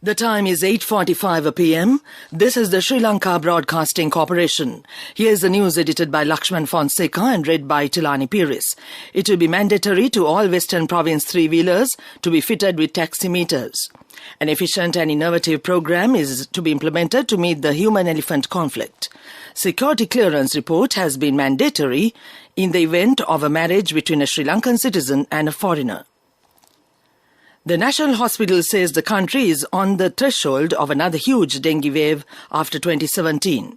The time is 8:45 p.m. This is the Sri Lanka Broadcasting Corporation. Here is the news edited by Lakshman Fonseca and read by Tilani Piris. It will be mandatory to all Western Province three-wheelers to be fitted with taximeters. An efficient and innovative program is to be implemented to meet the human-elephant conflict. Security clearance report has been mandatory in the event of a marriage between a Sri Lankan citizen and a foreigner. The National Hospital says the country is on the threshold of another huge dengue wave after 2017.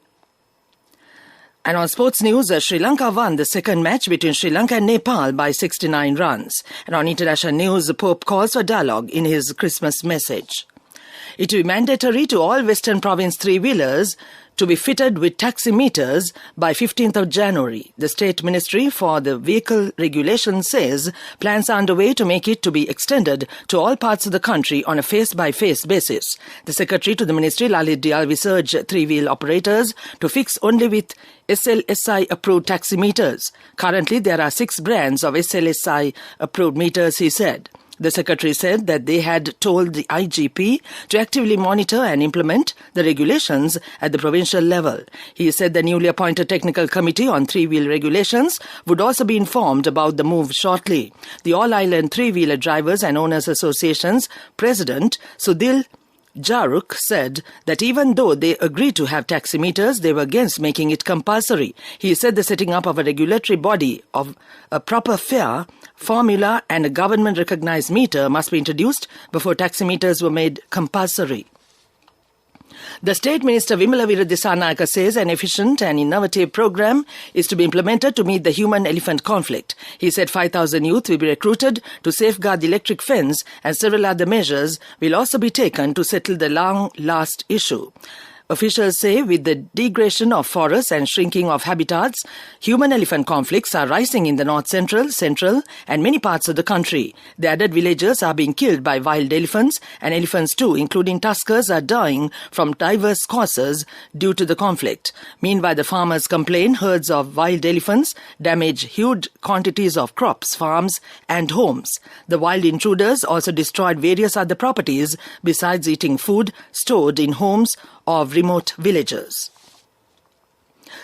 And on sports news, Sri Lanka won the second match between Sri Lanka and Nepal by 69 runs. And on international news, the Pope calls for dialogue in his Christmas message. It will be mandatory to all Western Province three-wheelers to be fitted with taximeters by 15th of January. The State Ministry for the Vehicle Regulation says plans are underway to make it to be extended to all parts of the country on a face-by-face basis. The Secretary to the Ministry, Lalit Dialvis, urged three-wheel operators to fix only with SLBC-approved taximeters. Currently, there are 6 brands of SLBC-approved meters, he said. The Secretary said that they had told the IGP to actively monitor and implement the regulations at the provincial level. He said the newly appointed Technical Committee on Three-Wheel Regulations would also be informed about the move shortly. The All-Island Three-Wheeler Drivers and Owners Association's President, Sudhil Jaruk, said that even though they agreed to have taximeters, they were against making it compulsory. He said the setting up of a regulatory body of a proper fare, formula and a government-recognized meter must be introduced before taximeters were made compulsory. The State Minister Vimalavira Dissanayake says an efficient and innovative program is to be implemented to meet the human-elephant conflict. He said 5,000 youth will be recruited to safeguard the electric fence and several other measures will also be taken to settle the long-last issue. Officials say with the degradation of forests and shrinking of habitats, human-elephant conflicts are rising in the north-central and many parts of the country. The added villagers are being killed by wild elephants, and elephants too, including tuskers, are dying from diverse causes due to the conflict. Meanwhile, the farmers complain herds of wild elephants damage huge quantities of crops, farms and homes. The wild intruders also destroyed various other properties besides eating food stored in homes of remote villages.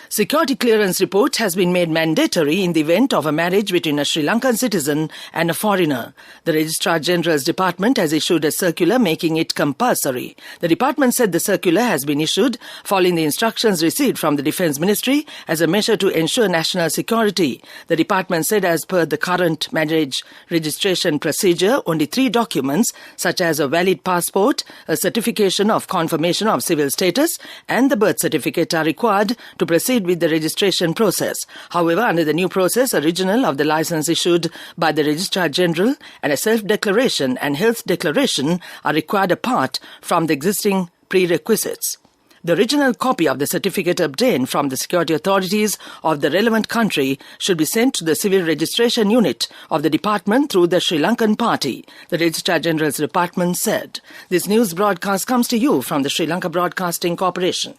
Security clearance report has been made mandatory in the event of a marriage between a Sri Lankan citizen and a foreigner. The Registrar General's Department has issued a circular making it compulsory. The department said the circular has been issued following the instructions received from the Defence Ministry as a measure to ensure national security. The department said as per the current marriage registration procedure, only 3 documents such as a valid passport, a certification of confirmation of civil status and the birth certificate are required to proceed with the registration process. However, under the new process, original of the license issued by the Registrar General and a self-declaration and health declaration are required apart from the existing prerequisites. The original copy of the certificate obtained from the security authorities of the relevant country should be sent to the Civil Registration Unit of the department through the Sri Lankan Party, the Registrar General's Department said. This news broadcast comes to you from the Sri Lanka Broadcasting Corporation.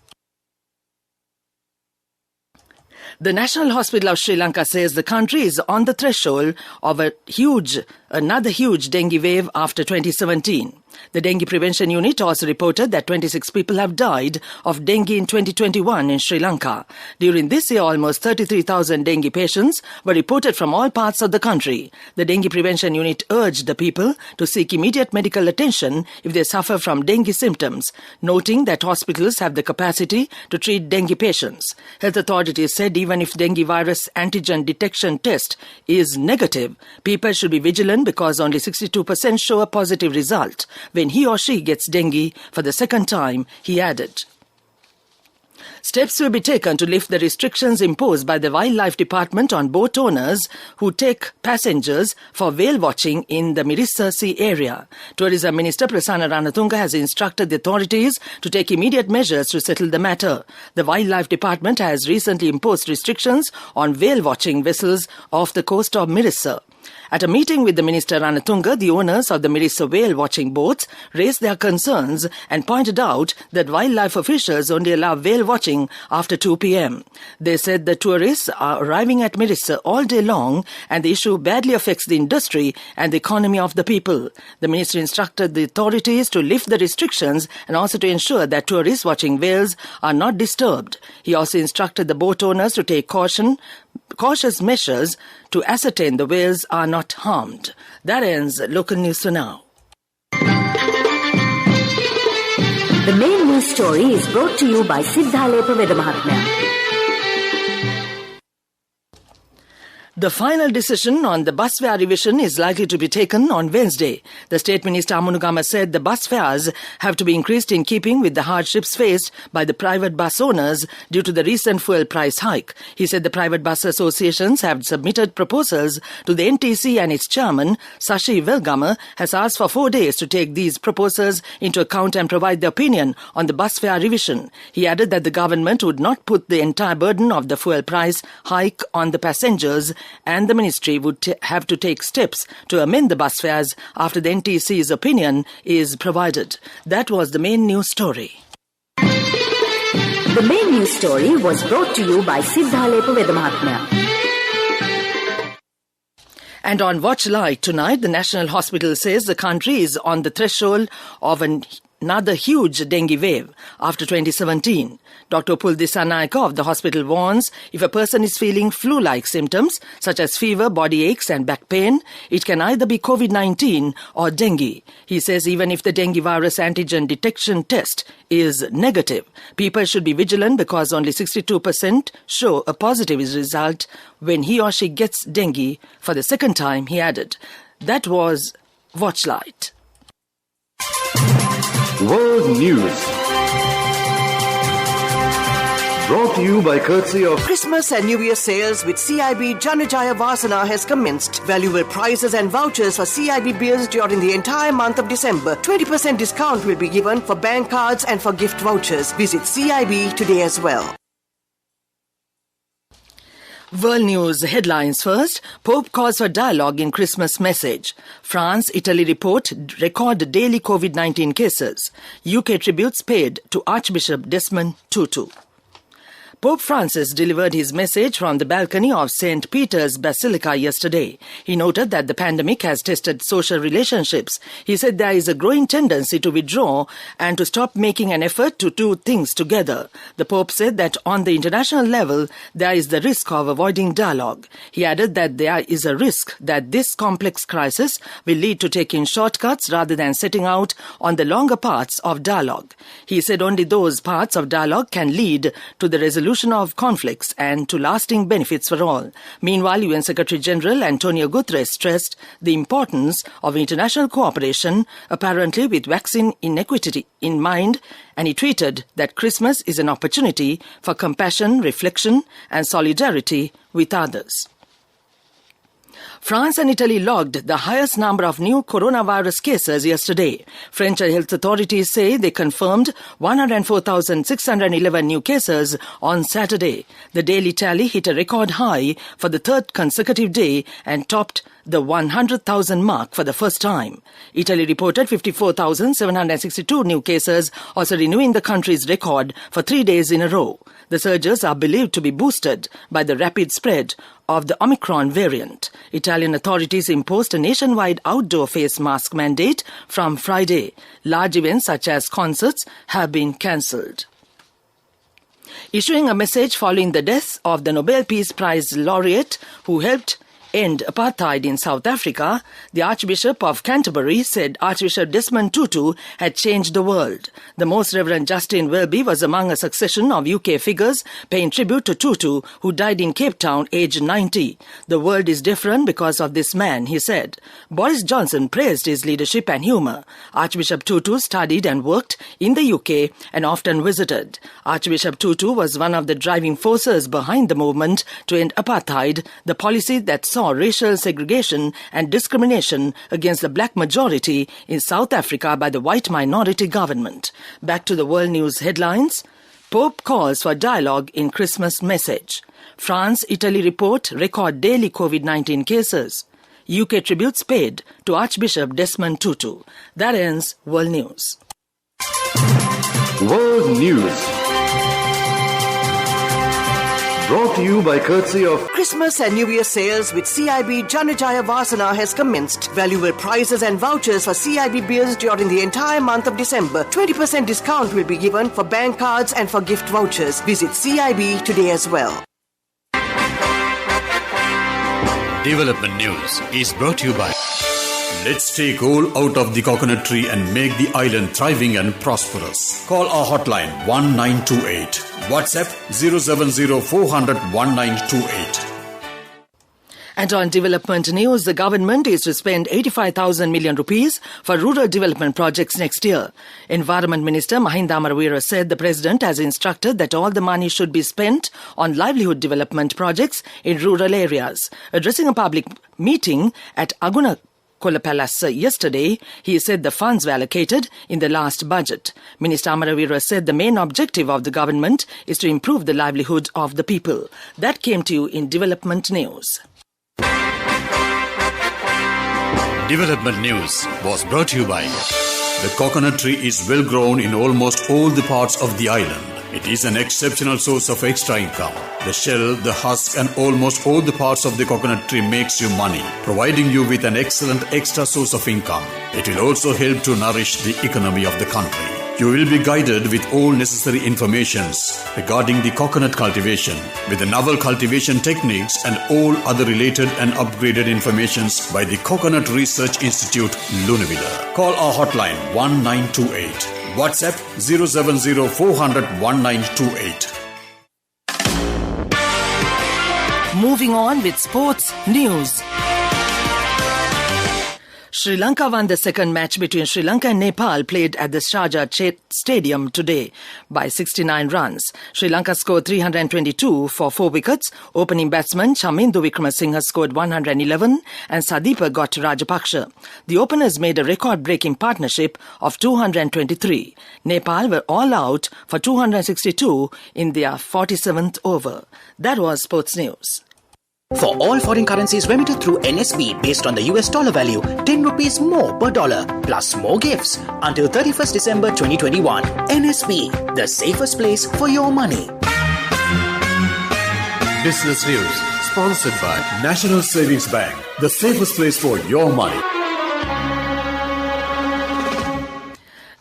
The National Hospital of Sri Lanka says the country is on the threshold of another huge dengue wave after 2017. The Dengue Prevention Unit also reported that 26 people have died of dengue in 2021 in Sri Lanka. During this year, almost 33,000 dengue patients were reported from all parts of the country. The Dengue Prevention Unit urged the people to seek immediate medical attention if they suffer from dengue symptoms, noting that hospitals have the capacity to treat dengue patients. Health authorities said even if dengue virus antigen detection test is negative, people should be vigilant because only 62% show a positive result when he or she gets dengue for the second time, he added. Steps will be taken to lift the restrictions imposed by the Wildlife Department on boat owners who take passengers for whale watching in the Mirissa Sea area. Tourism Minister Prasanna Ranatunga has instructed the authorities to take immediate measures to settle the matter. The Wildlife Department has recently imposed restrictions on whale watching vessels off the coast of Mirissa. At a meeting with the Minister Ranatunga, the owners of the Mirissa whale-watching boats raised their concerns and pointed out that wildlife officials only allow whale-watching after 2 p.m. They said the tourists are arriving at Mirissa all day long and the issue badly affects the industry and the economy of the people. The Minister instructed the authorities to lift the restrictions and also to ensure that tourists watching whales are not disturbed. He also instructed the boat owners to take cautious measures to ascertain the whales are not harmed. That ends local news for now. The main news story is brought to you by Siddhalepa Vedamahatmya. The final decision on the bus fare revision is likely to be taken on Wednesday. The State Minister Amunugama said the bus fares have to be increased in keeping with the hardships faced by the private bus owners due to the recent fuel price hike. He said the private bus associations have submitted proposals to the NTC and its chairman, Sashi Velgama, has asked for 4 days to take these proposals into account and provide their opinion on the bus fare revision. He added that the government would not put the entire burden of the fuel price hike on the passengers, and the ministry would have to take steps to amend the bus fares after the NTC's opinion is provided. That was the main news story. The main news story was brought to you by Siddhalepa Vedamahatmya. And on Watch Light tonight, the National Hospital says the country is on the threshold of another huge dengue wave after 2017. Dr. Pul Dissanayake of the hospital warns if a person is feeling flu-like symptoms such as fever, body aches and back pain, it can either be COVID-19 or dengue. He says even if the dengue virus antigen detection test is negative, people should be vigilant because only 62% show a positive result when he or she gets dengue for the second time, he added. That was Watchlight. World News. Brought to you by courtesy of Christmas and New Year sales with CIB Janajaya Vasana has commenced. Valuable prizes and vouchers for CIB bills during the entire month of December. 20% discount will be given for bank cards and for gift vouchers. Visit CIB today as well. World News headlines first. Pope calls for dialogue in Christmas message. France, Italy report record daily COVID-19 cases. UK tributes paid to Archbishop Desmond Tutu. Pope Francis delivered his message from the balcony of St. Peter's Basilica yesterday. He noted that the pandemic has tested social relationships. He said there is a growing tendency to withdraw and to stop making an effort to do things together. The Pope said that on the international level, there is the risk of avoiding dialogue. He added that there is a risk that this complex crisis will lead to taking shortcuts rather than setting out on the longer paths of dialogue. He said only those paths of dialogue can lead to the resolution of conflicts and to lasting benefits for all. Meanwhile, UN Secretary General Antonio Guterres stressed the importance of international cooperation, apparently with vaccine inequity in mind, and he tweeted that Christmas is an opportunity for compassion, reflection, and solidarity with others. France and Italy logged the highest number of new coronavirus cases yesterday. French health authorities say they confirmed 104,611 new cases on Saturday. The daily tally hit a record high for the third consecutive day and topped the 100,000 mark for the first time. Italy reported 54,762 new cases, also renewing the country's record for 3 days in a row. The surges are believed to be boosted by the rapid spread of the Omicron variant. Italian authorities imposed a nationwide outdoor face mask mandate from Friday. Large events such as concerts have been cancelled. Issuing a message following the death of the Nobel Peace Prize laureate who helped end apartheid in South Africa, the Archbishop of Canterbury said Archbishop Desmond Tutu had changed the world. The Most Reverend Justin Welby was among a succession of UK figures paying tribute to Tutu, who died in Cape Town aged 90. The world is different because of this man, he said. Boris Johnson praised his leadership and humour. Archbishop Tutu studied and worked in the UK and often visited. Archbishop Tutu was one of the driving forces behind the movement to end apartheid, the policy that saw racial segregation and discrimination against the black majority in South Africa by the white minority government. Back to the world news headlines. Pope calls for dialogue in Christmas message. France, Italy report record daily COVID-19 cases. UK tributes paid to Archbishop Desmond Tutu. That ends World News. World News. Brought to you by courtesy of Christmas and New Year sales with CIB Janajaya Vasana has commenced. Valuable prizes and vouchers for CIB beers during the entire month of December. 20% discount will be given for bank cards and for gift vouchers. Visit CIB today as well. Development News is brought to you by Let's take all out of the coconut tree and make the island thriving and prosperous. Call our hotline 1928. WhatsApp 070-400-1928. And on development news, the government is to spend 85,000 million rupees for rural development projects next year. Environment Minister Mahinda Amaravira said the President has instructed that all the money should be spent on livelihood development projects in rural areas. Addressing a public meeting at Aguna Kola Palace yesterday, he said the funds were allocated in the last budget. Minister Amaravira said the main objective of the government is to improve the livelihood of the people. That came to you in development news. Development News was brought to you by the coconut tree is well grown in almost all the parts of the island. It is an exceptional source of extra income. The shell, the husk and almost all the parts of the coconut tree makes you money, providing you with an excellent extra source of income. It will also help to nourish the economy of the country. You will be guided with all necessary informations regarding the coconut cultivation, with the novel cultivation techniques and all other related and upgraded informations by the Coconut Research Institute, Lunavilla. Call our hotline 1928. WhatsApp 070-400-1928. Moving on with sports news. Sri Lanka won the second match between Sri Lanka and Nepal played at the Sharjah Stadium today by 69 runs. Sri Lanka scored 322 for 4 wickets. Opening batsman Chamindu Wickramasinghe scored 111 and Sadipa got Rajapaksha. The openers made a record-breaking partnership of 223. Nepal were all out for 262 in their 47th over. That was sports news. For all foreign currencies remitted through NSB based on the US dollar value, 10 rupees more per dollar, plus more gifts until 31st December 2021. NSB, the safest place for your money. Business News, sponsored by National Savings Bank, the safest place for your money.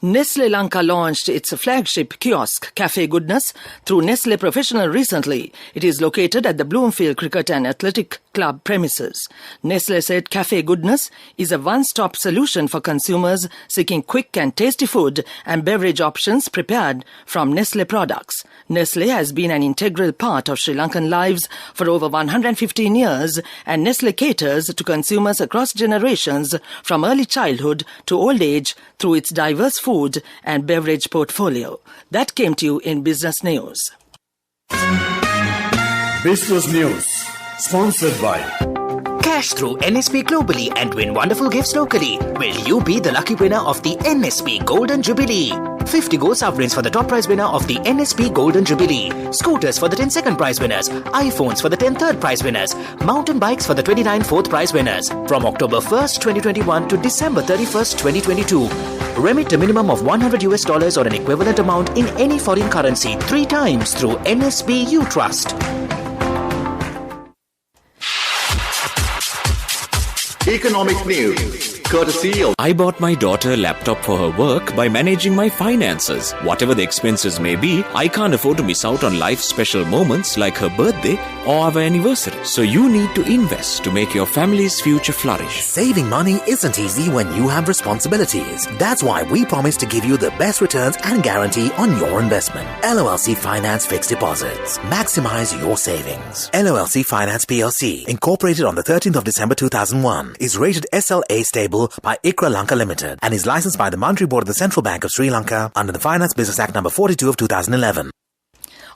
Nestle Lanka launched its flagship kiosk, Cafe Goodness, through Nestle Professional recently. It is located at the Bloomfield Cricket and Athletic Club premises. Nestle said Cafe Goodness is a one-stop solution for consumers seeking quick and tasty food and beverage options prepared from Nestle products. Nestle has been an integral part of Sri Lankan lives for over 115 years, and Nestle caters to consumers across generations from early childhood to old age through its diverse food and beverage portfolio. That came to you in Business News. Business News, sponsored by Cash through NSB globally and win wonderful gifts locally. Will you be the lucky winner of the NSB Golden Jubilee? 50 gold sovereigns for the top prize winner of the NSB Golden Jubilee. Scooters for the 10 second prize winners. iPhones for the 10 third prize winners. Mountain bikes for the 29 fourth prize winners. From October 1st, 2021 to December 31st, 2022. Remit a minimum of $100 or an equivalent amount in any foreign currency 3 times through NSB U Trust. Economic News, courtesy of I bought my daughter a laptop for her work by managing my finances. Whatever the expenses may be, I can't afford to miss out on life's special moments like her birthday or our anniversary. So you need to invest to make your family's future flourish. Saving money isn't easy when you have responsibilities. That's why we promise to give you the best returns and guarantee on your investment. LOLC Finance Fixed Deposits. Maximize your savings. LOLC Finance PLC, incorporated on the 13th of December 2001, is rated SLA stable by ICRA Lanka Limited and is licensed by the Monetary Board of the Central Bank of Sri Lanka under the Finance Business Act No. 42 of 2011.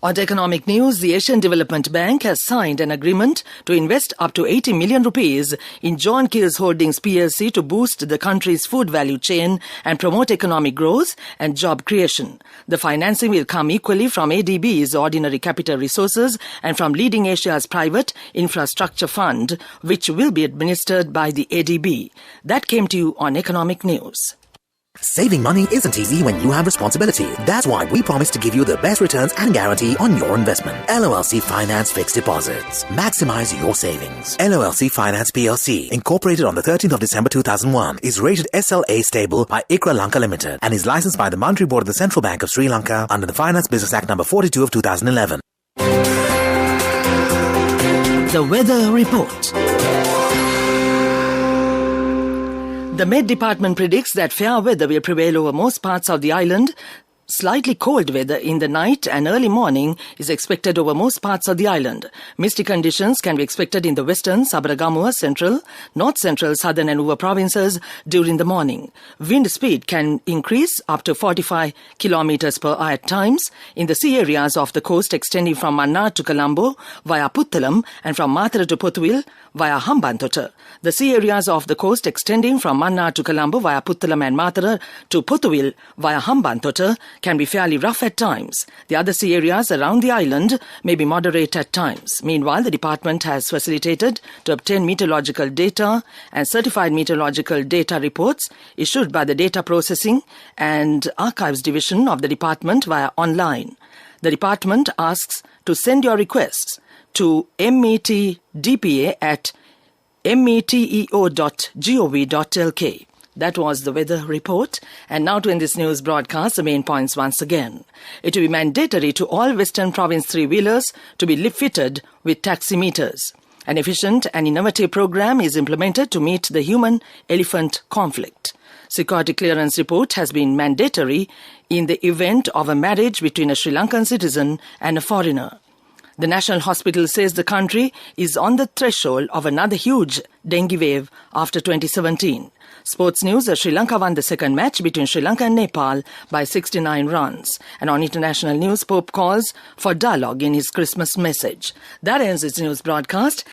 On economic news, the Asian Development Bank has signed an agreement to invest up to 80 million rupees in John Keells Holdings PLC to boost the country's food value chain and promote economic growth and job creation. The financing will come equally from ADB's ordinary capital resources and from Leading Asia's private infrastructure fund, which will be administered by the ADB. That came to you on economic news. Saving money isn't easy when you have responsibility. That's why we promise to give you the best returns and guarantee on your investment. LOLC Finance Fixed Deposits. Maximize your savings. LOLC Finance PLC, incorporated on the 13th of December 2001, is rated SLA stable by ICRA Lanka Limited and is licensed by the Monetary Board of the Central Bank of Sri Lanka under the Finance Business Act number 42 of 2011. The Weather Report. The Met Department predicts that fair weather will prevail over most parts of the island. Slightly cold weather in the night and early morning is expected over most parts of the island. Misty conditions can be expected in the western, Sabaragamuwa, central, north-central, southern and Uva provinces during the morning. Wind speed can increase up to 45 kilometers per hour at times in the sea areas of the coast extending from Mannar to Colombo via Puttalam and from Mathura to Pothuil via Hambantota. The sea areas of the coast extending from Mannar to Colombo via Puttalam and Mathura to Pothuil via Hambantota can be fairly rough at times. The other sea areas around the island may be moderate at times. Meanwhile, the department has facilitated to obtain meteorological data and certified meteorological data reports issued by the Data Processing and Archives Division of the department via online. The department asks to send your requests to metdpa@meteo.gov.lk. That was the weather report. And now to end this news broadcast, the main points once again. It will be mandatory to all Western Province three-wheelers to be lift-fitted with taximeters. An efficient and innovative program is implemented to meet the human-elephant conflict. Security clearance report has been mandatory in the event of a marriage between a Sri Lankan citizen and a foreigner. The National Hospital says the country is on the threshold of another huge dengue wave after 2017. Sports news, Sri Lanka won the second match between Sri Lanka and Nepal by 69 runs. And on international news, Pope calls for dialogue in his Christmas message. That ends its news broadcast.